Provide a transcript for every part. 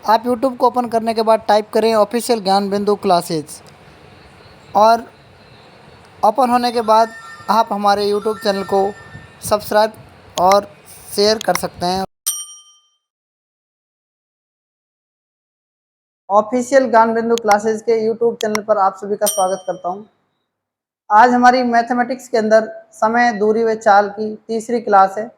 आप यूट्यूब को ओपन करने के बाद टाइप करें ऑफिशियल ज्ञान बिंदु क्लासेज और ओपन होने के बाद आप हमारे यूट्यूब चैनल को सब्सक्राइब और शेयर कर सकते हैं। ऑफिशियल ज्ञान बिंदु क्लासेज के यूट्यूब चैनल पर आप सभी का स्वागत करता हूं। आज हमारी मैथमेटिक्स के अंदर समय, दूरी व चाल की तीसरी क्लास है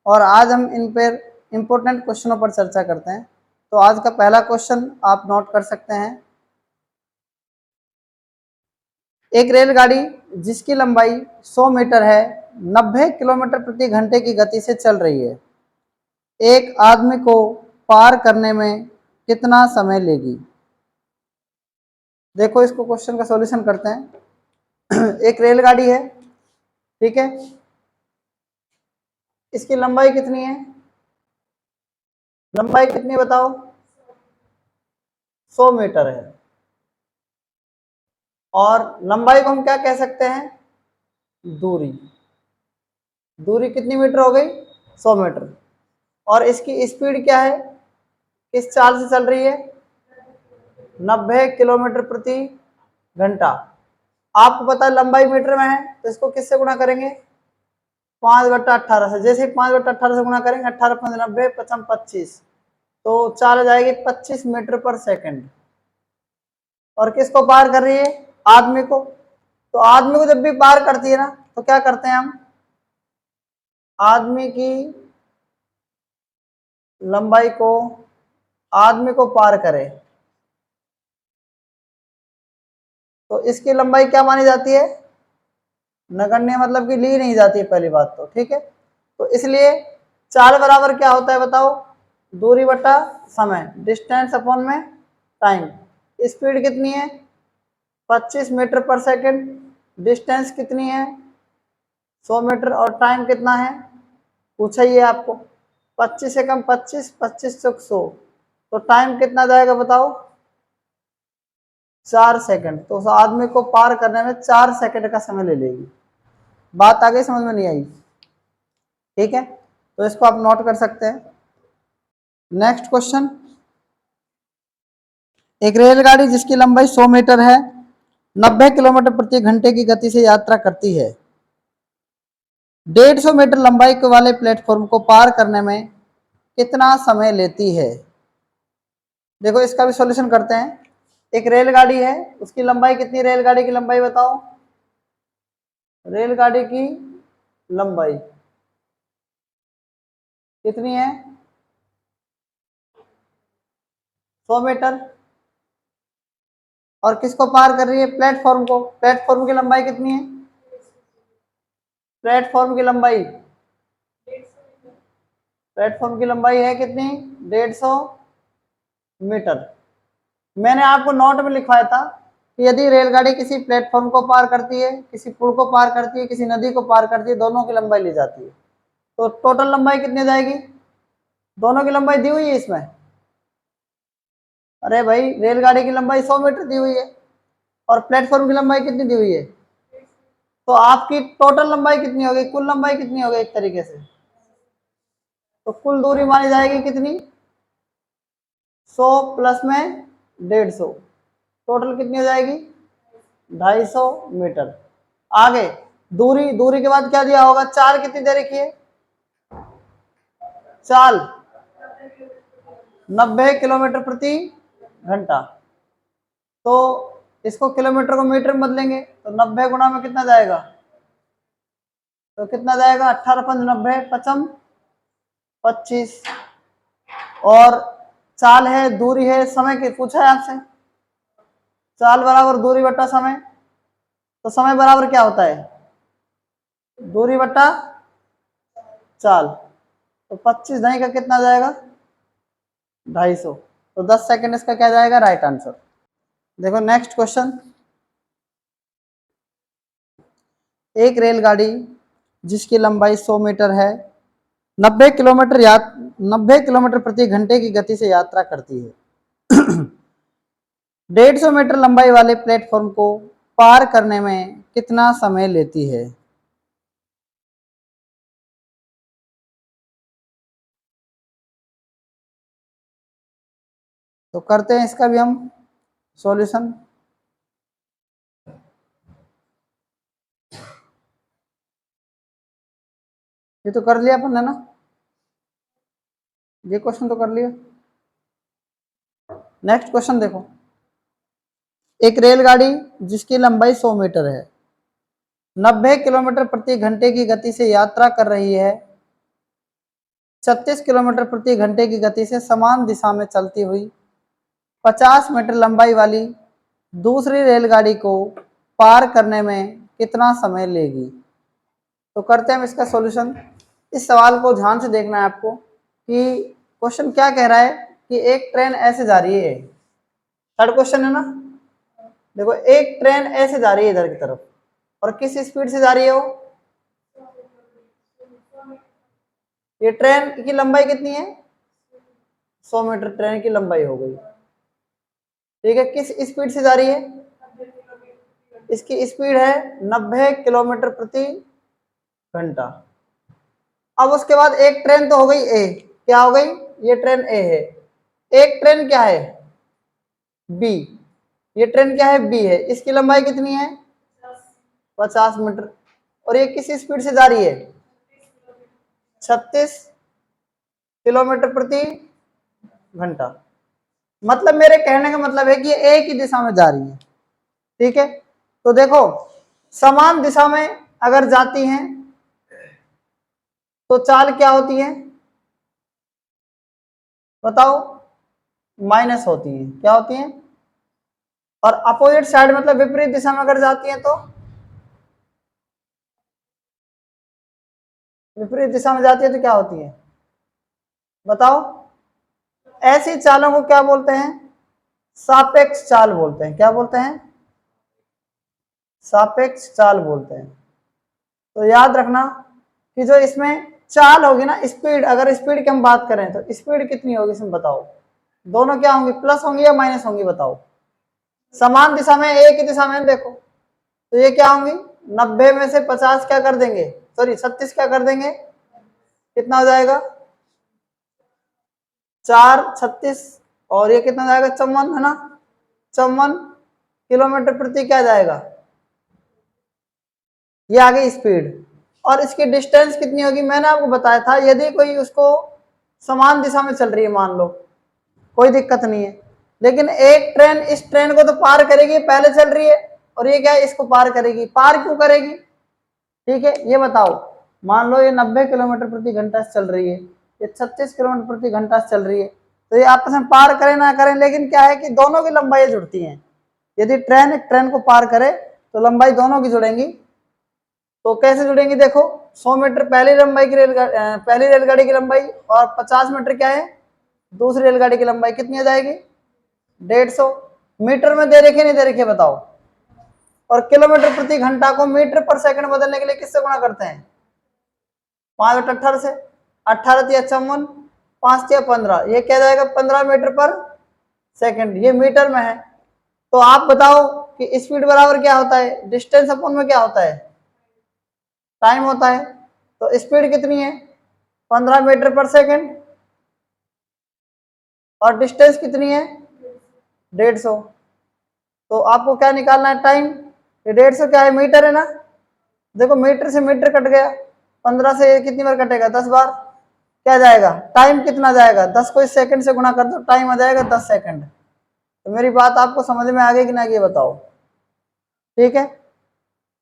और आज हम इन पर इम्पोर्टेंट क्वेश्चनों पर चर्चा करते हैं। तो आज का पहला क्वेश्चन आप नोट कर सकते हैं। एक रेलगाड़ी जिसकी लंबाई 100 मीटर है 90 किलोमीटर प्रति घंटे की गति से चल रही है, एक आदमी को पार करने में कितना समय लेगी? देखो, इसको क्वेश्चन का सॉल्यूशन करते हैं। एक रेलगाड़ी है, ठीक है, इसकी लंबाई कितनी है? लंबाई कितनी बताओ? 100 मीटर है। और लंबाई को हम क्या कह सकते हैं? दूरी। दूरी कितनी मीटर हो गई? 100 मीटर। और इसकी स्पीड क्या है? किस चाल से चल रही है? 90 किलोमीटर प्रति घंटा। आपको पता है लंबाई मीटर में है, तो इसको किससे गुणा करेंगे? 5/18 से। जैसे ही 5/18 से गुणा करेंगे, 18 5 90 55 25, तो चाल आ जाएगी 25 मीटर पर सेकंड। और किसको पार कर रही है? आदमी को। तो आदमी को जब भी पार करती है ना, तो क्या करते हैं हम? आदमी की लंबाई को, आदमी को पार करें तो इसकी लंबाई क्या मानी जाती है? नगण्य, मतलब कि ली नहीं जाती है पहली बात तो, ठीक है। तो इसलिए चाल बराबर क्या होता है बताओ? दूरी बटा समय, डिस्टेंस अपॉन में टाइम। स्पीड कितनी है? 25 मीटर पर सेकंड। डिस्टेंस कितनी है? 100 मीटर। और टाइम कितना है? पूछा ही है आपको। 25 से कम 25, 25 से 100, तो टाइम कितना जाएगा बताओ? 4 सेकंड। तो उस आदमी को पार करने में 4 सेकंड का समय ले लेगी। बात आ गई? समझ में नहीं आई? ठीक है, तो इसको आप नोट कर सकते हैं। Next question. एक रेलगाड़ी जिसकी लंबाई 100 मीटर है 90 किलोमीटर प्रति घंटे की गति से यात्रा करती है, 150 मीटर लंबाई के वाले प्लेटफॉर्म को पार करने में कितना समय लेती है? देखो, इसका भी सॉल्यूशन करते हैं। एक रेलगाड़ी है, उसकी लंबाई कितनी? रेलगाड़ी की लंबाई बताओ। रेलगाड़ी की लंबाई कितनी है? 100 मीटर। और किसको पार कर रही है? प्लेटफॉर्म को। प्लेटफॉर्म की लंबाई कितनी है? प्लेटफॉर्म की लंबाई, प्लेटफॉर्म की लंबाई है कितनी? 150 मीटर। मैंने आपको नोट में लिखवाया था कि यदि रेलगाड़ी किसी प्लेटफॉर्म को पार करती है, किसी पुल को पार करती है, किसी नदी को पार करती है, दोनों की लंबाई ली जाती है। तो टोटल लंबाई कितनी जाएगी? दोनों की लंबाई दी हुई है इसमें। अरे भाई, रेलगाड़ी की लंबाई 100 मीटर दी हुई है और प्लेटफॉर्म की लंबाई कितनी दी हुई है? तो आपकी टोटल लंबाई कितनी हो गई? कुल लंबाई कितनी हो गई एक तरीके से? तो कुल दूरी मानी जाएगी कितनी? 100 प्लस में 150, टोटल कितनी हो जाएगी? 250 मीटर। आगे दूरी, दूरी के बाद क्या दिया होगा? चाल कितनी दे रखी है? चाल 90 किलोमीटर प्रति घंटा। तो इसको किलोमीटर को मीटर में बदलेंगे तो 90 गुणा में कितना जाएगा? तो कितना जाएगा? 18 5 90 पचम 25। और चाल है, दूरी है, समय की पूछा है आपसे। चाल बराबर दूरी बटा समय। तो समय बराबर क्या होता है? दूरी बटा चाल। तो 25 ढाई का कितना जाएगा? 250। तो 10 सेकंड इसका क्या जाएगा? Right answer. देखो नेक्स्ट क्वेश्चन। एक रेलगाड़ी जिसकी लंबाई 100 मीटर है 90 किलोमीटर प्रति घंटे की गति से यात्रा करती है, 150 मीटर लंबाई वाले प्लेटफॉर्म को पार करने में कितना समय लेती है? तो करते हैं इसका भी हम सॉल्यूशन। ये तो कर लिया अपन ने ना, ये क्वेश्चन तो कर लिया। नेक्स्ट क्वेश्चन देखो, एक रेलगाड़ी जिसकी लंबाई 100 मीटर है, 90 किलोमीटर प्रति घंटे की गति से यात्रा कर रही है, 36 किलोमीटर प्रति घंटे की गति से समान दिशा में चलती हुई 50 मीटर लंबाई वाली दूसरी रेलगाड़ी को पार करने में कितना समय लेगी। तो करते हैं हम इसका सॉल्यूशन। इस सवाल को ध्यान से देखना है आपको कि क्वेश्चन क्या कह रहा है कि एक ट्रेन ऐसे जा रही है, थर्ड क्वेश्चन है ना। देखो एक ट्रेन ऐसे जा रही है इधर की तरफ, और किस स्पीड से जा रही है वो, ये ट्रेन की लंबाई कितनी है, 100 मीटर ट्रेन की लंबाई हो गई, ठीक है। किस स्पीड से जा रही है, इसकी स्पीड है 90 किलोमीटर प्रति घंटा। अब उसके बाद एक ट्रेन तो हो गई ए, क्या हो गई, ये ट्रेन ए है। एक ट्रेन क्या है बी, ये ट्रेन क्या है बी है, इसकी लंबाई कितनी है 50 मीटर, और ये किस स्पीड से जा रही है 36 किलोमीटर प्रति घंटा। मतलब मेरे कहने का मतलब है कि ये एक ही दिशा में जा रही है, ठीक है। तो देखो समान दिशा में अगर जाती हैं तो चाल क्या होती है बताओ, माइनस होती है, क्या होती है। और अपोजिट साइड मतलब विपरीत दिशा में अगर जाती है तो विपरीत दिशा में जाती है तो क्या होती है बताओ। ऐसी चालों को क्या बोलते हैं, सापेक्ष चाल बोलते हैं। क्या बोलते हैं, सापेक्ष चाल बोलते हैं। तो याद रखना कि जो इसमें चाल होगी ना, स्पीड, अगर स्पीड की हम बात करें तो स्पीड कितनी होगी इसमें बताओ, दोनों क्या होंगी, प्लस होंगी या माइनस होंगी बताओ। समान दिशा में एक ही दिशा में देखो, तो ये क्या होंगी 90 में से 50 क्या कर देंगे, सॉरी 36 क्या कर देंगे, कितना हो जाएगा 4 36, और ये कितना जाएगा 54, है ना, 54 किलोमीटर प्रति क्या जाएगा, ये आ गई स्पीड। और इसकी डिस्टेंस कितनी होगी, मैंने आपको बताया था, यदि कोई उसको समान दिशा में चल रही है मान लो, कोई दिक्कत नहीं है, लेकिन एक ट्रेन इस ट्रेन को तो पार करेगी, पहले चल रही है, और ये क्या है इसको पार करेगी, पार क्यों करेगी, ठीक है ये बताओ। मान लो ये 90 किलोमीटर प्रति घंटा से चल रही है, ये 36 किलोमीटर प्रति घंटा से चल रही है, तो ये आपस में पार करें ना करें, लेकिन क्या है कि दोनों की लंबाई जुड़ती हैं। यदि ट्रेन एक ट्रेन को पार करे तो लंबाई दोनों की जुड़ेंगी। तो कैसे जुड़ेंगी देखो, 100 मीटर पहली लंबाई की पहली रेलगाड़ी की लंबाई, और 50 मीटर क्या है दूसरी रेलगाड़ी की लंबाई, कितनी आ जाएगी 150। मीटर में दे रखे नहीं दे रखे बताओ। और किलोमीटर प्रति घंटा को मीटर पर सेकंड बदलने के लिए किससे गुणा करते हैं, 5/18 से, 18 या 54, 5 या 15, ये क्या जाएगा 15 मीटर पर सेकंड, ये मीटर में है। तो आप बताओ कि स्पीड बराबर क्या होता है, डिस्टेंस अपन में क्या होता है, टाइम होता है। तो स्पीड कितनी है 15 मीटर पर सेकंड, और डिस्टेंस कितनी है 150। तो आपको क्या निकालना है टाइम, ये 150 क्या है मीटर है ना, देखो मीटर से मीटर कट गया, 15 से ये कितनी बार कटेगा 10 बार, क्या जाएगा टाइम कितना जाएगा, 10 को इस सेकंड से गुणा कर दो, टाइम आ जाएगा 10 सेकंड। तो मेरी बात आपको समझ में आ गई कि ना, ये बताओ, ठीक है।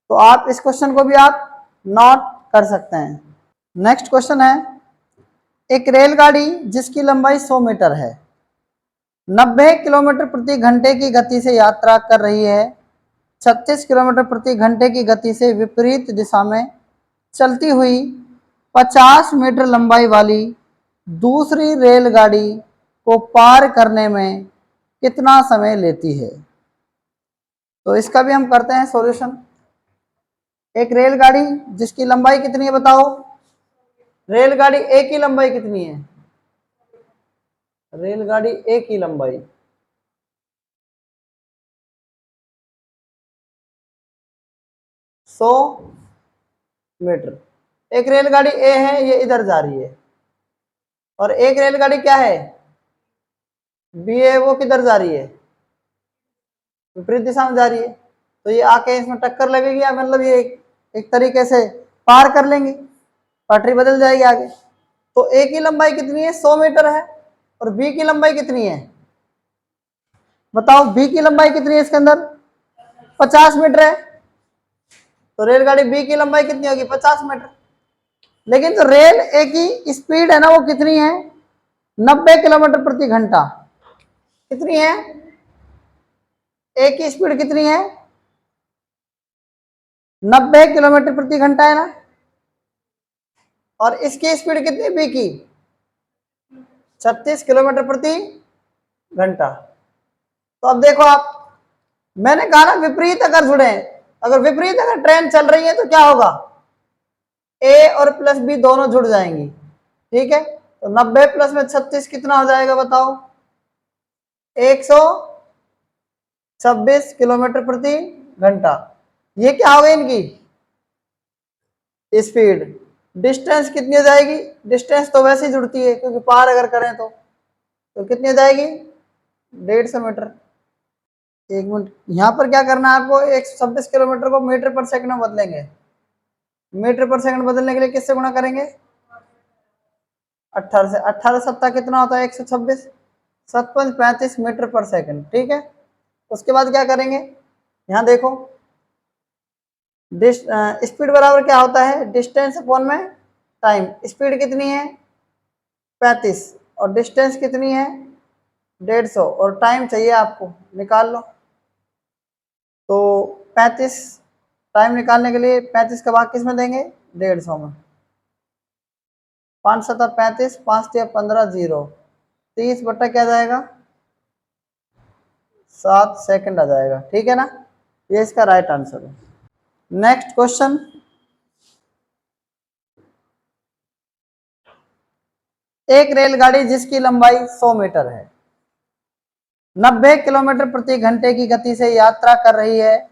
तो आप इस क्वेश्चन को भी आप नोट कर सकते हैं। नेक्स्ट क्वेश्चन है, एक रेलगाड़ी जिसकी लंबाई 100 मीटर है, 90 किलोमीटर प्रति घंटे की गति से यात्रा कर रही है, 36 किलोमीटर प्रति घंटे की गति से विपरीत दिशा में चलती हुई 50 मीटर लंबाई वाली दूसरी रेलगाड़ी को पार करने में कितना समय लेती है। तो इसका भी हम करते हैं सॉल्यूशन। एक रेलगाड़ी जिसकी लंबाई कितनी है बताओ, रेलगाड़ी ए की लंबाई कितनी है, रेलगाड़ी ए की लंबाई 100 मीटर। एक रेलगाड़ी ए है, ये इधर जा रही है, और एक रेलगाड़ी क्या है बी है वो किधर जा रही है, विपरीत दिशा में जा रही है, तो ये आके इसमें टक्कर लगेगी या मतलब ये एक तरीके से पार कर लेंगी, पटरी बदल जाएगी आगे। तो ए की लंबाई कितनी है, 100 मीटर है, और बी की लंबाई कितनी है, बताओ बी की लंबाई कितनी है इसके अंदर, 50 मीटर है, तो रेलगाड़ी बी की लंबाई कितनी होगी, 50 मीटर। लेकिन जो रेल ए की स्पीड है ना वो कितनी है, 90 किलोमीटर प्रति घंटा। कितनी है, ए की स्पीड कितनी है, 90 किलोमीटर प्रति घंटा है ना, और इसकी स्पीड कितनी, बी की 36 किलोमीटर प्रति घंटा। तो अब देखो आप, मैंने कहा ना विपरीत अगर जुड़े, अगर विपरीत अगर ट्रेन चल रही है तो क्या होगा, ए और प्लस बी दोनों जुड़ जाएंगी, ठीक है। तो 90 प्लस में 36 कितना हो जाएगा बताओ, 126 किलोमीटर प्रति घंटा। ये क्या हो गई इनकी स्पीड। डिस्टेंस कितनी हो जाएगी, डिस्टेंस तो वैसे ही जुड़ती है क्योंकि पार अगर करें तो कितनी हो जाएगी, 150 मीटर। एक मिनट, यहाँ पर क्या करना है आपको, 126 किलोमीटर को मीटर पर सेकंड में बदलेंगे। मीटर पर सेकंड बदलने के लिए किससे गुणा करेंगे, 18 से। 18 सत्ता कितना होता है, 126, 7.35 मीटर पर सेकंड, ठीक है। उसके बाद क्या करेंगे, यहाँ देखो स्पीड बराबर क्या होता है, डिस्टेंस अपॉन में टाइम। स्पीड कितनी है 35 और डिस्टेंस कितनी है 150 और टाइम चाहिए आपको, निकाल लो। तो 35 टाइम निकालने के लिए 35 का भाग किस में देंगे, 150 में। 5 7 35, 5 3 15, 0, 30 बट्टा क्या जाएगा, 7 सेकंड आ जाएगा, ठीक है ना। ये इसका राइट आंसर है। नेक्स्ट क्वेश्चन, एक रेलगाड़ी जिसकी लंबाई 100 मीटर है, 90 किलोमीटर प्रति घंटे की गति से यात्रा कर रही है।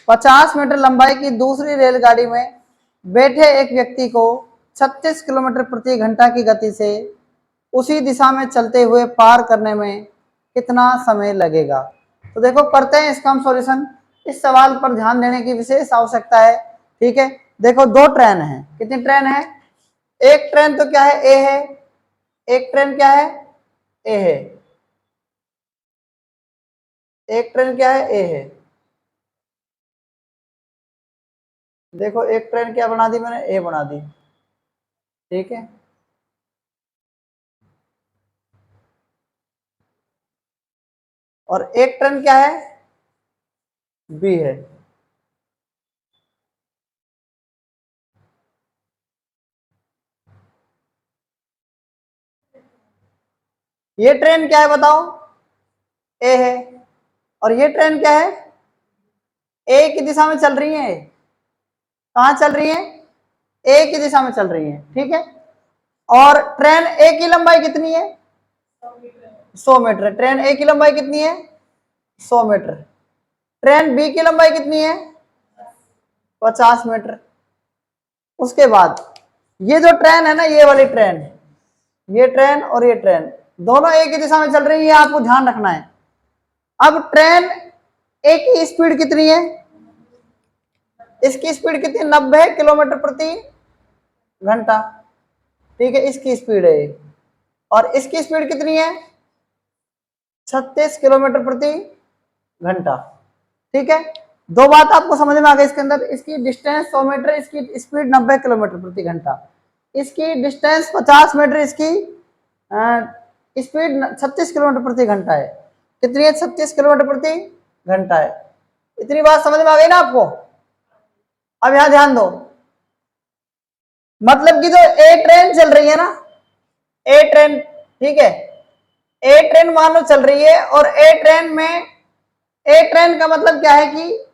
50 मीटर लंबाई की दूसरी रेलगाड़ी में बैठे एक व्यक्ति को 36 किलोमीटर प्रति घंटा की गति से उसी दिशा में चलते हुए पार करने में कितना समय लगेगा। तो देखो करते हैं इसका हम सॉल्यूशन। इस सवाल पर ध्यान देने की विशेष आवश्यकता है, ठीक है। देखो दो ट्रेन है, कितनी ट्रेन है, एक ट्रेन तो क्या है, ए है, एक ट्रेन क्या है, ए है, एक ट्रेन क्या है, ए है। देखो एक ट्रेन क्या बना दी मैंने, ए बना दी, ठीक है। और एक ट्रेन क्या है, बी है। ये ट्रेन क्या है बताओ, ए है, और ये ट्रेन क्या है, ए की दिशा में चल रही है। कहां चल रही है, ए की दिशा में चल रही है, ठीक है। और ट्रेन ए की लंबाई कितनी है, 100 मीटर। ट्रेन ए की लंबाई कितनी है, 100 मीटर। ट्रेन बी की लंबाई कितनी है, 50 मीटर। उसके बाद ये जो ट्रेन है ना, ये वाली ट्रेन, ये ट्रेन और ये ट्रेन दोनों एक ही दिशा में चल रही है, आपको ध्यान रखना है। अब ट्रेन ए की स्पीड कितनी है, इसकी स्पीड कितनी, 90 किलोमीटर प्रति घंटा, ठीक है, इसकी स्पीड है। और इसकी स्पीड कितनी है, 36 किलोमीटर प्रति घंटा, ठीक है। दो बात आपको समझ में आ गई इसके अंदर, इसकी डिस्टेंस 100 मीटर, इसकी स्पीड 90 किलोमीटर प्रति घंटा, इसकी डिस्टेंस 50 मीटर, इसकी स्पीड 36 किलोमीटर प्रति घंटा है। कितनी है, 36 किलोमीटर प्रति घंटा है। इतनी बात समझ में आ गई ना आपको। अब यहां ध्यान दो, मतलब कि जो ए ट्रेन चल रही है ना, ए ट्रेन, ठीक है, ए ट्रेन मान लो चल रही है, और ए ट्रेन में, ए ट्रेन का मतलब क्या है कि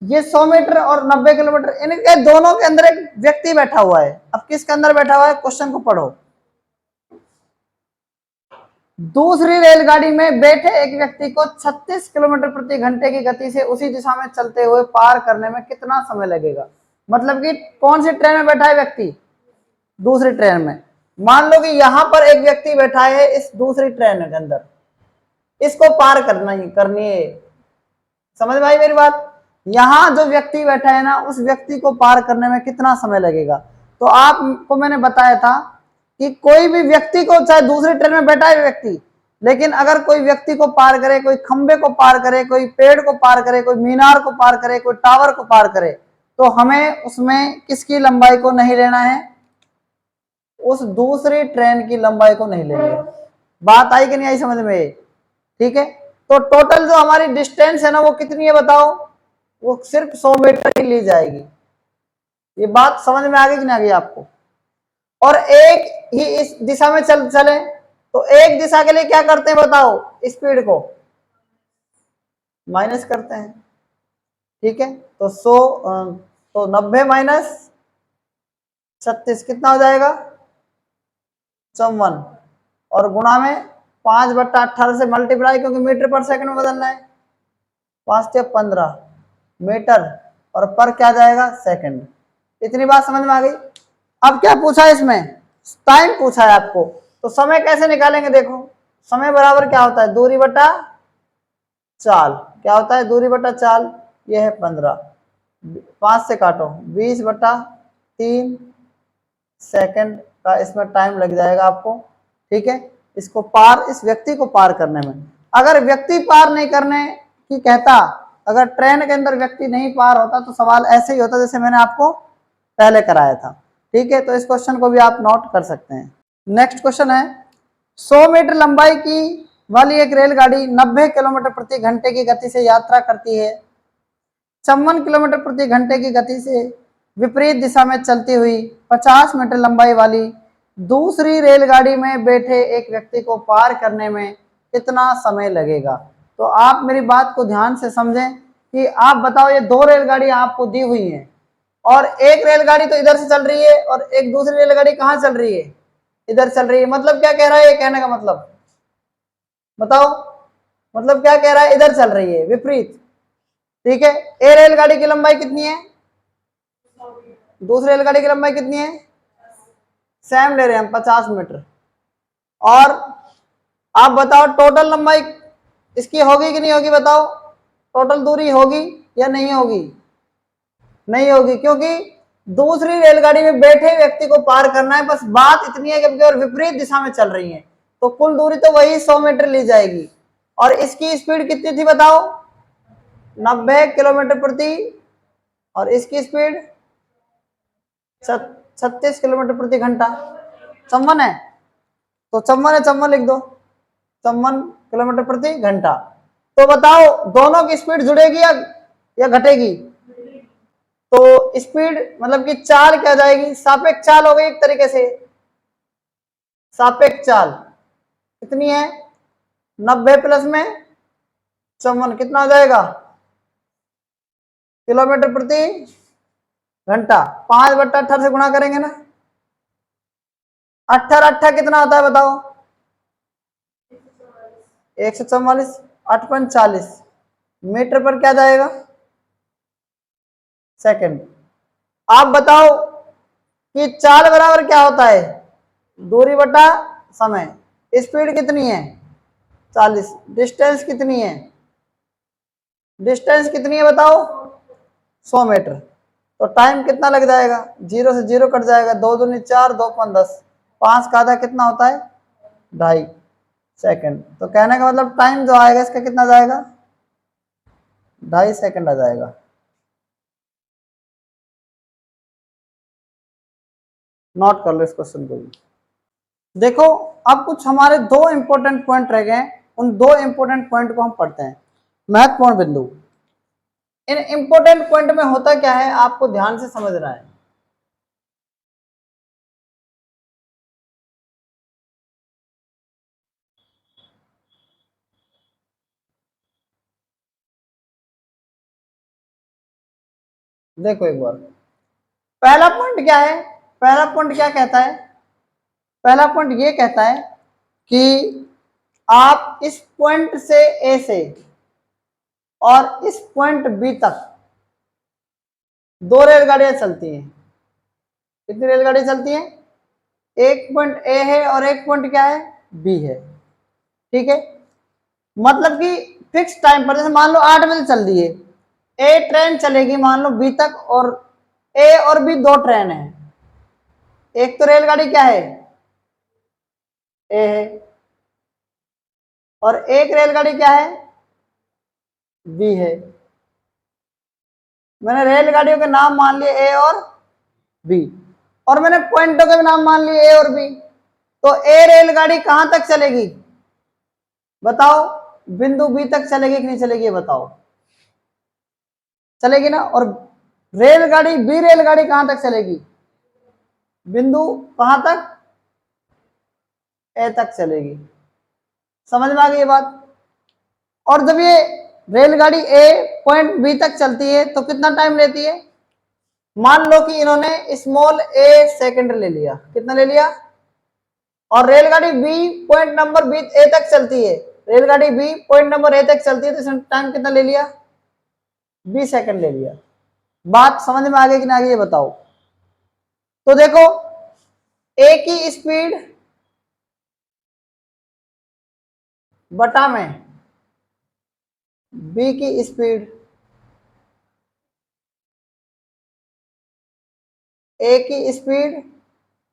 ये 100 मीटर और 90 किलोमीटर, इनके दोनों के अंदर एक व्यक्ति बैठा हुआ है। अब किसके अंदर बैठा हुआ है, क्वेश्चन को पढ़ो। दूसरी रेलगाड़ी में बैठे एक व्यक्ति को 36 किलोमीटर प्रति घंटे की गति से उसी दिशा में चलते हुए पार करने में कितना समय लगेगा। मतलब कि कौन सी ट्रेन में बैठा है व्यक्ति, दूसरी ट्रेन में, मान लो कि यहां पर एक व्यक्ति बैठा है इस दूसरी ट्रेन के अंदर, इसको पार करनी है। समझ में आई मेरी बात? यहां जो व्यक्ति बैठा है ना, उस व्यक्ति को पार करने में कितना समय लगेगा। तो आपको मैंने बताया था कि कोई भी व्यक्ति को, चाहे दूसरी ट्रेन में बैठा है व्यक्ति, लेकिन अगर कोई व्यक्ति को पार करे, कोई खंबे को पार करे, कोई पेड़ को पार करे, कोई मीनार को पार करे, कोई टावर को पार करे, तो हमें उसमें किसकी लंबाई को नहीं लेना है? उस दूसरी ट्रेन की लंबाई को नहीं लेंगे। बात आई कि नहीं आई समझ में? ठीक है, तो टोटल जो हमारी डिस्टेंस है ना, वो कितनी है बताओ? वो सिर्फ 100 मीटर ही ली जाएगी। ये बात समझ में आ गई कि नहीं आ गई आपको? और एक ही इस दिशा में चले तो एक दिशा के लिए क्या करते हैं बताओ? स्पीड को माइनस करते हैं। ठीक है, तो 100 तो 90 माइनस 36 कितना हो जाएगा? 54, और गुणा में 5/18 से मल्टीप्लाई, क्योंकि मीटर पर सेकंड में बदलना है। 5 से 15 मीटर, और पर क्या जाएगा? सेकंड। इतनी बात समझ में आ गई? अब क्या पूछा है इसमें? टाइम पूछा है आपको। तो समय कैसे निकालेंगे? देखो, समय बराबर क्या होता है? दूरी बटा चाल। क्या होता है? दूरी बटा चाल। ये है 15, 5 से काटो, 20/3 सेकंड का इसमें टाइम लग जाएगा आपको। ठीक है, इसको पार, इस व्यक्ति को पार करने में। अगर व्यक्ति पार नहीं करने की कहता, अगर ट्रेन के अंदर व्यक्ति नहीं पार होता, तो सवाल ऐसे ही होता जैसे मैंने आपको पहले कराया था। ठीक है, तो इस क्वेश्चन को भी आप नोट कर सकते हैं। नेक्स्ट क्वेश्चन है, 100 मीटर लंबाई की वाली एक रेलगाड़ी 90 किलोमीटर प्रति घंटे की गति से यात्रा करती है। 54 किलोमीटर प्रति घंटे की गति से विपरीत दिशा में चलती हुई 50 मीटर लंबाई वाली दूसरी रेलगाड़ी में बैठे एक व्यक्ति को पार करने में कितना समय लगेगा? तो आप मेरी बात को ध्यान से समझें कि आप बताओ, ये दो रेलगाड़ी आपको दी हुई हैं, और एक रेलगाड़ी तो इधर से चल रही है और एक दूसरी रेलगाड़ी कहाँ चल रही है? इधर चल रही है। मतलब क्या कह रहा है? ये कहने का मतलब बताओ, मतलब क्या कह रहा है? इधर चल रही है, विपरीत। ठीक है, ए रेलगाड़ी की लंबाई कितनी है? दूसरी रेलगाड़ी की लंबाई कितनी है? सेम ले रहे हैं हम, 50 मीटर। और आप बताओ टोटल लंबाई इसकी होगी कि नहीं होगी? बताओ, टोटल दूरी होगी या नहीं होगी? नहीं होगी, क्योंकि दूसरी रेलगाड़ी में बैठे व्यक्ति को पार करना है। बस बात इतनी है कि केवल विपरीत दिशा में चल रही है, तो कुल दूरी तो वही 100 मीटर ली जाएगी। और इसकी स्पीड कितनी थी बताओ? 90 किलोमीटर प्रति, और इसकी स्पीड 36 किलोमीटर प्रति घंटा। 54 है तो 54 है, 54 लिख दो, 54 किलोमीटर प्रति घंटा। तो बताओ, दोनों की स्पीड जुड़ेगी या घटेगी? तो स्पीड मतलब कि चाल क्या जाएगी? सापेक्ष चाल हो गई एक तरीके से। सापेक्ष चाल कितनी है? 90 प्लस में 54 कितना हो जाएगा? किलोमीटर प्रति घंटा। 5/18 से गुणा करेंगे ना, 18 कितना होता है बताओ? 144, 8.40 मीटर पर क्या जाएगा? सेकंड। आप बताओ कि चाल बराबर क्या होता है? दूरी बटा समय। स्पीड कितनी है? 40। डिस्टेंस कितनी है? डिस्टेंस कितनी है बताओ? 100 मीटर। तो टाइम कितना लग जाएगा? 0 से 0 कट जाएगा, 2 दूनी 4, 2 5 10, 5 का आधा कितना होता है? 2.5 सेकंड। तो कहने का मतलब टाइम जो आएगा इसका कितना जाएगा? 2.5 सेकंड आ जाएगा। नोट कर लो इस क्वेश्चन को भी। देखो, अब कुछ हमारे दो इंपॉर्टेंट पॉइंट रह गए, उन दो इंपॉर्टेंट पॉइंट को हम पढ़ते हैं। महत्वपूर्ण बिंदु। इन इंपॉर्टेंट पॉइंट में होता क्या है आपको ध्यान से समझना है। देखो एक बार, पहला पॉइंट क्या है? पहला पॉइंट क्या कहता है? पहला पॉइंट ये कहता है कि आप इस पॉइंट से ए से और इस पॉइंट बी तक दो रेलगाड़ियां चलती हैं। कितनी रेलगाड़ियां चलती हैं? एक पॉइंट ए है और एक पॉइंट क्या है, बी है। ठीक है, मतलब कि फिक्स टाइम पर, जैसे मान लो 8 बजे चल रही है, ए ट्रेन चलेगी मान लो बी तक, और ए और बी दो ट्रेन है। एक तो रेलगाड़ी क्या है, ए है, और एक रेलगाड़ी क्या है, बी है। मैंने रेलगाड़ियों के नाम मान लिए ए और बी, और मैंने पॉइंटों के भी नाम मान लिए ए और बी। तो ए रेलगाड़ी कहां तक चलेगी बताओ, बिंदु बी तक चलेगी कि नहीं चलेगी, बताओ, चलेगी ना। और रेलगाड़ी बी रेलगाड़ी कहां तक चलेगी, बिंदु कहां तक, ए तक चलेगी। समझ में आ गई ये बात। और जब ये रेलगाड़ी ए पॉइंट बी तक चलती है तो कितना टाइम लेती है, मान लो कि इन्होंने स्मॉल ए सेकंड ले लिया, कितना ले लिया, और रेलगाड़ी बी पॉइंट नंबर बी ए तक चलती है, रेलगाड़ी बी पॉइंट नंबर ए तक चलती है, तो इसने टाइम कितना ले लिया, 20 सेकंड ले लिया। बात समझ में आ गई कि नहीं आ गई ये बताओ। तो देखो, ए की स्पीड बटा में बी की स्पीड, ए की स्पीड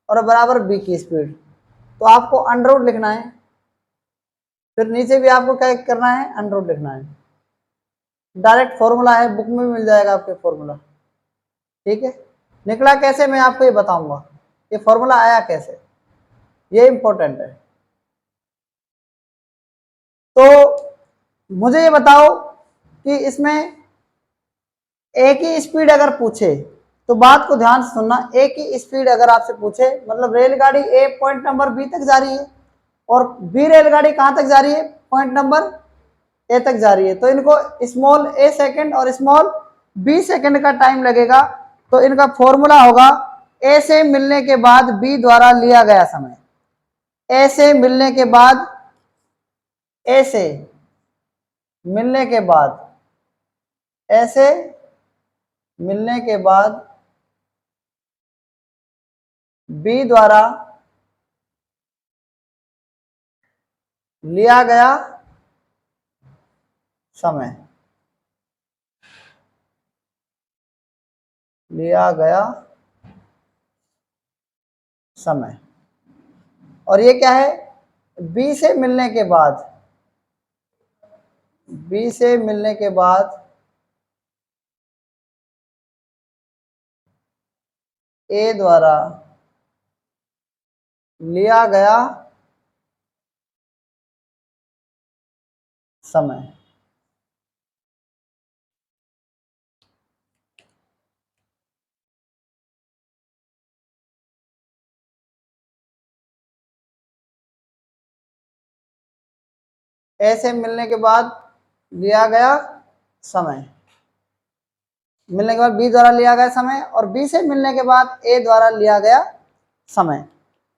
और बराबर बी की स्पीड, तो आपको अंडर रूट लिखना है, फिर नीचे भी आपको क्या करना है, अंडर रूट लिखना है। डायरेक्ट फॉर्मूला है, बुक में भी मिल जाएगा आपके फॉर्मूला। ठीक है, निकला कैसे मैं आपको ये बताऊंगा, ये फॉर्मूला आया कैसे, ये इंपॉर्टेंट है। तो मुझे ये बताओ कि इसमें ए की स्पीड अगर पूछे, तो बात को ध्यान से सुनना, ए की स्पीड अगर आपसे पूछे, मतलब रेलगाड़ी ए पॉइंट नंबर बी तक जा रही है और बी रेलगाड़ी कहां तक जा रही है, पॉइंट नंबर ए तक जा रही है, तो इनको स्मॉल ए सेकंड और स्मॉल बी सेकंड का टाइम लगेगा। तो इनका फॉर्मूला होगा ए से मिलने के बाद बी द्वारा लिया गया समय, ए से मिलने के बाद, ए से मिलने के बाद, ए से मिलने के बाद बी द्वारा लिया गया समय, लिया गया समय। और ये क्या है, बी से मिलने के बाद, बी से मिलने के बाद ए द्वारा लिया गया समय। ए से मिलने के बाद लिया गया समय, मिलने के बाद बी द्वारा लिया गया समय, और बी से मिलने के बाद ए द्वारा लिया गया समय।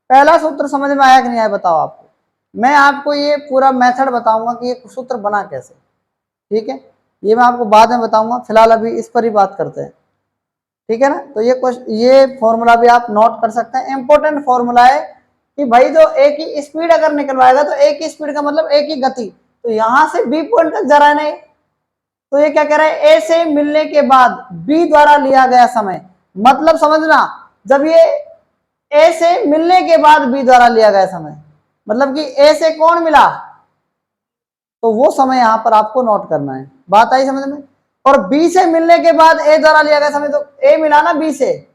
पहला सूत्र समझ में आया कि नहीं आया बताओ आपको। मैं आपको ये पूरा मेथड बताऊंगा कि ये सूत्र बना कैसे, ठीक है, ये मैं आपको बाद में बताऊंगा, फिलहाल अभी इस पर ही बात करते हैं। ठीक है ना, तो ये फॉर्मूला भी आप नोट कर सकते हैं, इंपॉर्टेंट फॉर्मूला है कि भाई जो ए की स्पीड अगर निकलवाएगा, तो ए की स्पीड का मतलब ए की गति, तो यहां से बी पॉइंट तक जा रहा है नहीं, तो ये क्या कह रहा है, ए से मिलने के बाद बी द्वारा लिया गया समय, मतलब समझना, जब ये ए से मिलने के बाद बी द्वारा लिया गया समय, मतलब कि ए से कौन मिला, तो वो समय यहां पर आपको नोट करना है। बात आई समझ में। और बी से मिलने के बाद ए द्वारा लिया गया समय, तो ए मिला ना बी से,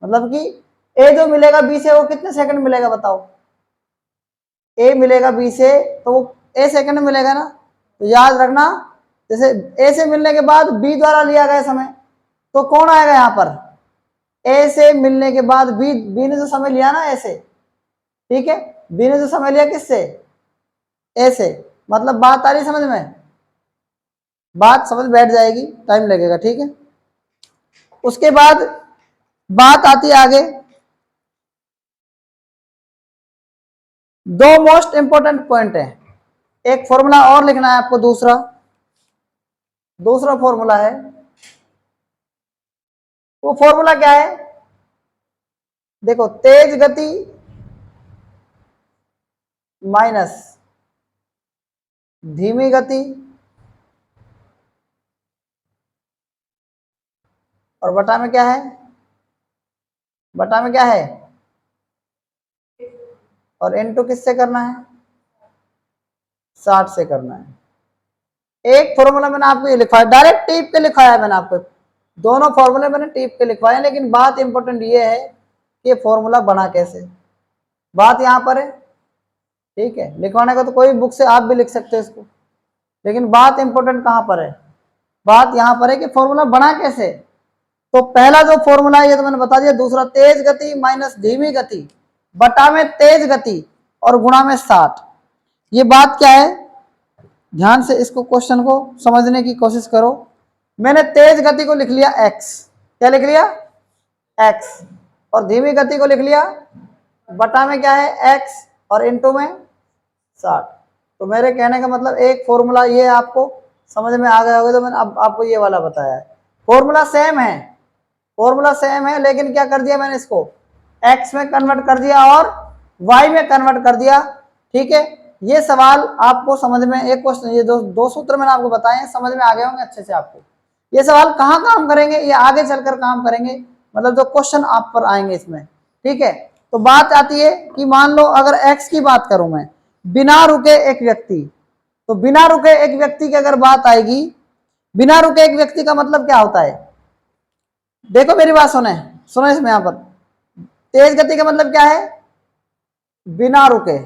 मतलब कि ए जो मिलेगा बी से वो कितने सेकंड मिलेगा बताओ, ए मिलेगा बी से तो वो ए सेकंड मिलेगा ना। तो याद रखना, जैसे ए से मिलने के बाद बी द्वारा लिया गया समय, तो कौन आएगा यहां पर, ए से मिलने के बाद बी ने जो समय लिया ना ए से, ठीक है, बी ने जो समय लिया किससे, ए से, मतलब बात आ रही समझ में, बात समझ बैठ जाएगी, टाइम लगेगा, ठीक है। उसके बाद बात आती है आगे, दो मोस्ट इंपोर्टेंट पॉइंट है, एक फॉर्मूला और लिखना है आपको, दूसरा फॉर्मूला है, वो फॉर्मूला क्या है, देखो, तेज गति माइनस धीमी गति और बटा में क्या है, बटा में क्या है, और इनटू किससे करना है, 60 से करना है। एक फॉर्मूला मैंने आपको ये लिखवाया, डायरेक्ट टीप के लिखवाया मैंने आपको, दोनों फॉर्मूले मैंने टीप के लिखवाए, लेकिन बात इंपॉर्टेंट ये है कि फॉर्मूला बना कैसे, बात यहाँ पर है। ठीक है, लिखवाने का तो कोई बुक से आप भी लिख सकते हैं इसको, लेकिन बात इंपॉर्टेंट कहाँ पर है, बात यहाँ पर है कि फॉर्मूला बना कैसे। तो पहला जो फॉर्मूला है ये तो मैंने बता दिया, दूसरा तेज गति माइनस धीमी गति बटा में तेज गति और गुणा में 60। ये बात क्या है, ध्यान से इसको क्वेश्चन को समझने की कोशिश करो। मैंने तेज गति को लिख लिया x, क्या लिख लिया x, और धीमी गति को लिख लिया बटा में क्या है x और इनटू में 60। तो मेरे कहने का मतलब एक फॉर्मूला ये आपको समझ में आ गया होगा, तो मैंने अब आपको ये वाला बताया है। फॉर्मूला सेम है, फॉर्मूला सेम है, लेकिन क्या कर दिया मैंने, इसको x में कन्वर्ट कर दिया और y में कन्वर्ट कर दिया। ठीक है, ये सवाल आपको समझ में, एक क्वेश्चन, ये दो सूत्र मैंने आपको बताए हैं, समझ में आ गए होंगे अच्छे से आपको। ये सवाल कहाँ काम करेंगे, ये आगे चलकर काम करेंगे, मतलब जो क्वेश्चन आप पर आएंगे इसमें। ठीक है, तो बात आती है कि मान लो अगर x की बात करूं मैं, बिना रुके एक व्यक्ति, तो बिना रुके एक व्यक्ति की अगर बात आएगी, बिना रुके एक व्यक्ति का मतलब क्या होता है, देखो मेरी बात सुने, सुनो इसमें यहां पर, तेज गति का मतलब क्या है, बिना रुके।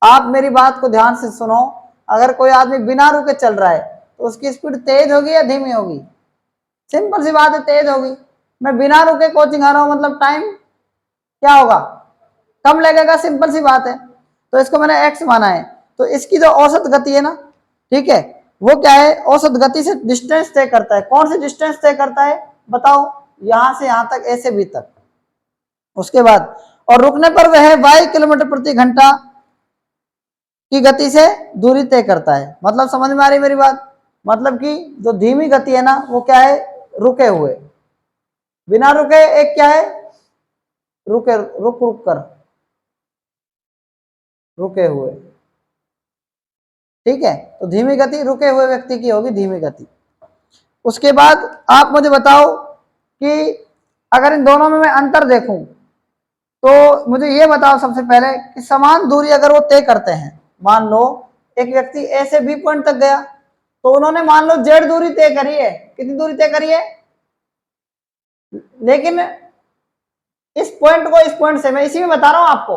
आप मेरी बात को ध्यान से सुनो, अगर कोई आदमी बिना रुके चल रहा है तो उसकी स्पीड तेज होगी या धीमी होगी, सिंपल सी बात है, तेज होगी। मैं बिना रुके कोचिंग आ रहा हूं, मतलब टाइम क्या होगा, कम लगेगा, सिंपल सी बात है। तो इसको मैंने x माना है, तो इसकी जो औसत गति है ना, ठीक है, वो क्या है, औसत गति से डिस्टेंस तय करता है। कौन सी डिस्टेंस तय करता है बताओ, यहां से यहां तक, ऐसे भी तक। उसके बाद और रुकने पर वह y किलोमीटर प्रति घंटा की गति से दूरी तय करता है। मतलब समझ में आ रही मेरी बात, मतलब कि जो धीमी गति है ना वो क्या है, रुके हुए, बिना रुके एक क्या है, रुके, रुक रुक कर, रुके हुए। ठीक है, तो धीमी गति रुके हुए व्यक्ति की होगी धीमी गति। उसके बाद आप मुझे बताओ कि अगर इन दोनों में मैं अंतर देखूं, तो मुझे ये बताओ सबसे पहले कि समान दूरी अगर वो तय करते हैं, मान लो एक व्यक्ति ए से बी पॉइंट तक गया, तो उन्होंने मान लो जेड दूरी तय करी है, कितनी दूरी तय करी है, लेकिन इस पॉइंट को इस पॉइंट से, मैं इसी में बता रहा हूं आपको,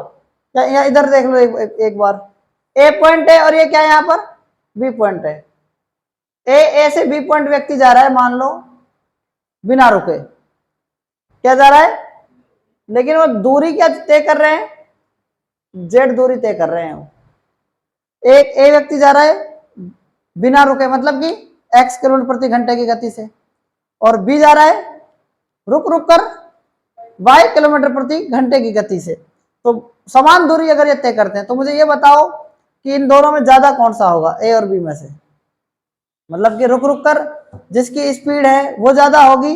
या इधर देख लो एक बार, ए पॉइंट है और ये क्या है यहाँ पर बी पॉइंट है। ए से बी पॉइंट व्यक्ति जा रहा है मान लो बिना रुके, क्या जा रहा है, लेकिन वो दूरी क्या तय कर रहे हैं, जेड दूरी तय कर रहे हैं वो। एक ए व्यक्ति जा रहा है बिना रुके, मतलब कि x किलोमीटर प्रति घंटे की गति से, और बी जा रहा है रुक रुक कर y किलोमीटर प्रति घंटे की गति से। तो समान दूरी अगर ये तय करते हैं, तो मुझे ये बताओ कि इन दोनों में ज्यादा कौन सा होगा, ए और बी में से, मतलब कि रुक रुक कर जिसकी स्पीड है वो ज्यादा होगी,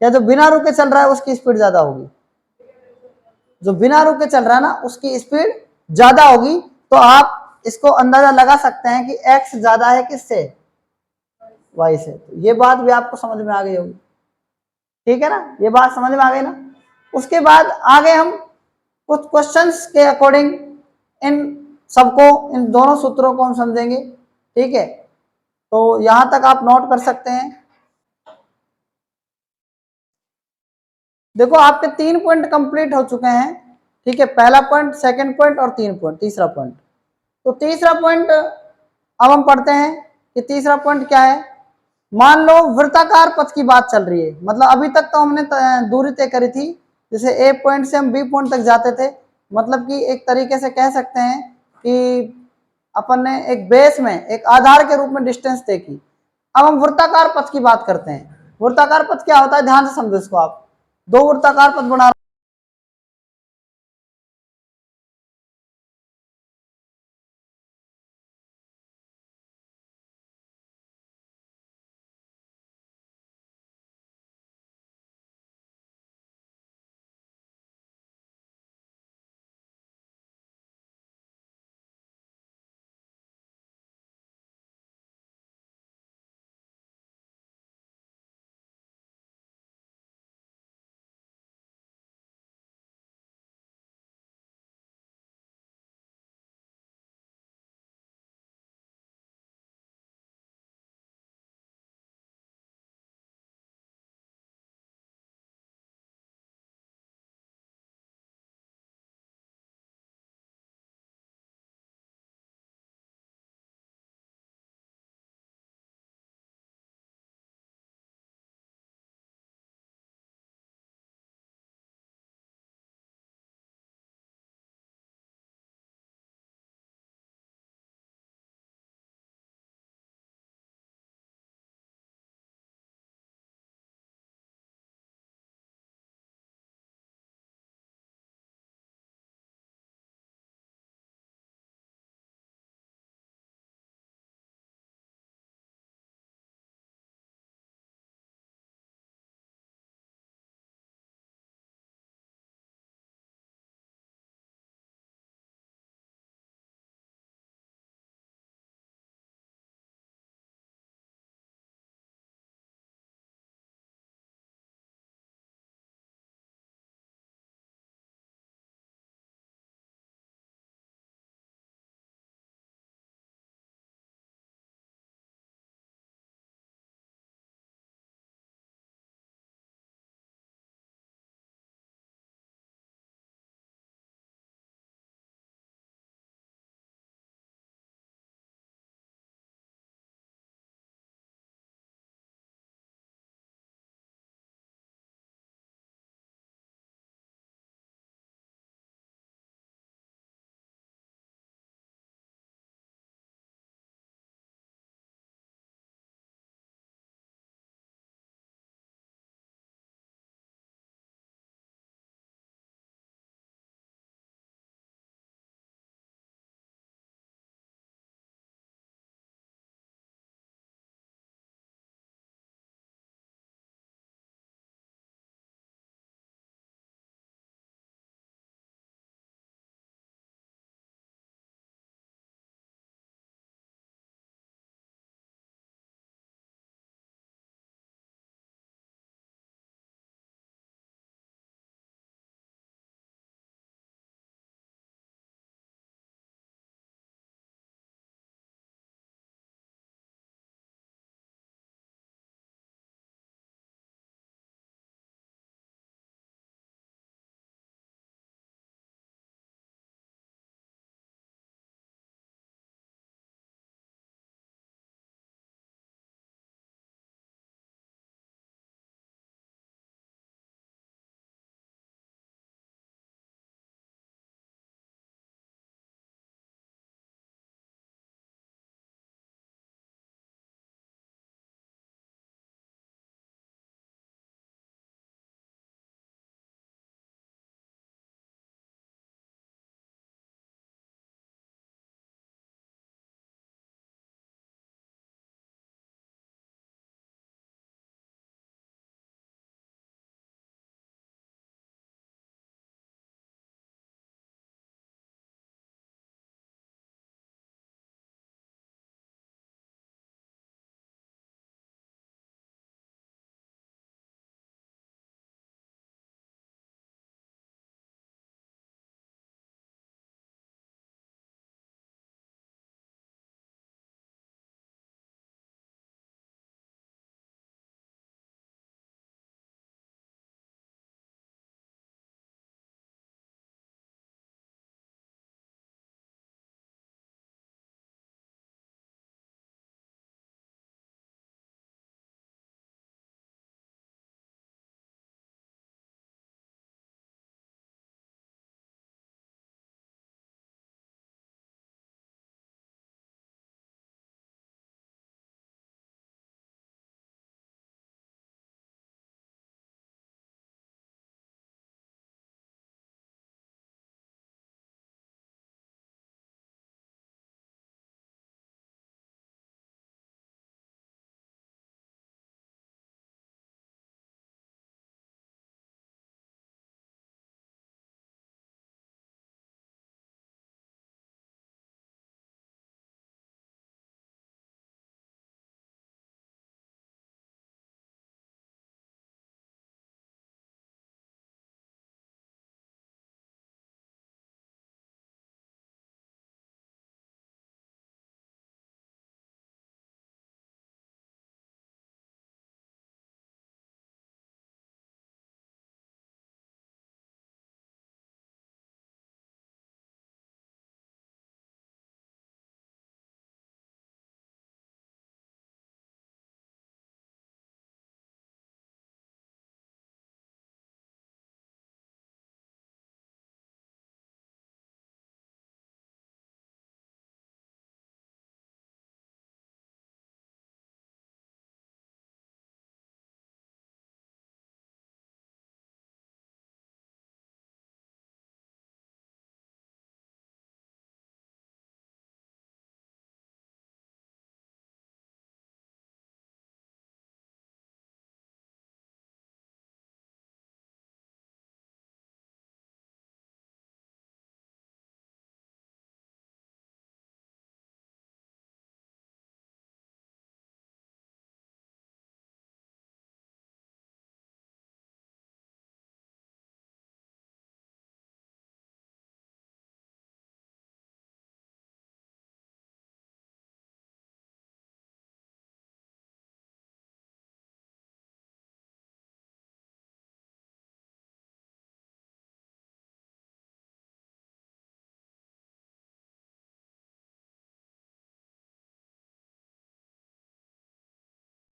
या जो बिना रुके चल रहा है उसकी स्पीड ज्यादा होगी, जो बिना रुके चल रहा है ना उसकी स्पीड ज्यादा होगी। तो आप इसको अंदाजा लगा सकते हैं कि x ज्यादा है किससे, y से। तो ये बात भी आपको समझ में आ गई होगी, ठीक है ना, ये बात समझ में आ गई ना। उसके बाद आगे हम कुछ क्वेश्चंस के अकॉर्डिंग इन सबको, इन दोनों सूत्रों को हम समझेंगे। ठीक है, तो यहां तक आप नोट कर सकते हैं। देखो आपके 3 पॉइंट कंप्लीट हो चुके हैं। ठीक है, पहला पॉइंट, सेकंड पॉइंट और 3 पॉइंट, तीसरा पॉइंट। तो तीसरा पॉइंट अब हम पढ़ते हैं कि तीसरा पॉइंट क्या है। मान लो वृत्ताकार पथ की बात चल रही है, मतलब अभी तक तो हमने दूरी तय करी थी, जैसे ए पॉइंट से हम बी पॉइंट तक जाते थे, मतलब कि एक तरीके से कह सकते हैं कि अपन ने एक बेस में, एक आधार के रूप में डिस्टेंस तय की। अब हम वृत्ताकार पथ की बात करते हैं। वृत्ताकार पथ क्या होता है, ध्यान से समझो इसको आप। दो वृत्ताकार पथ बना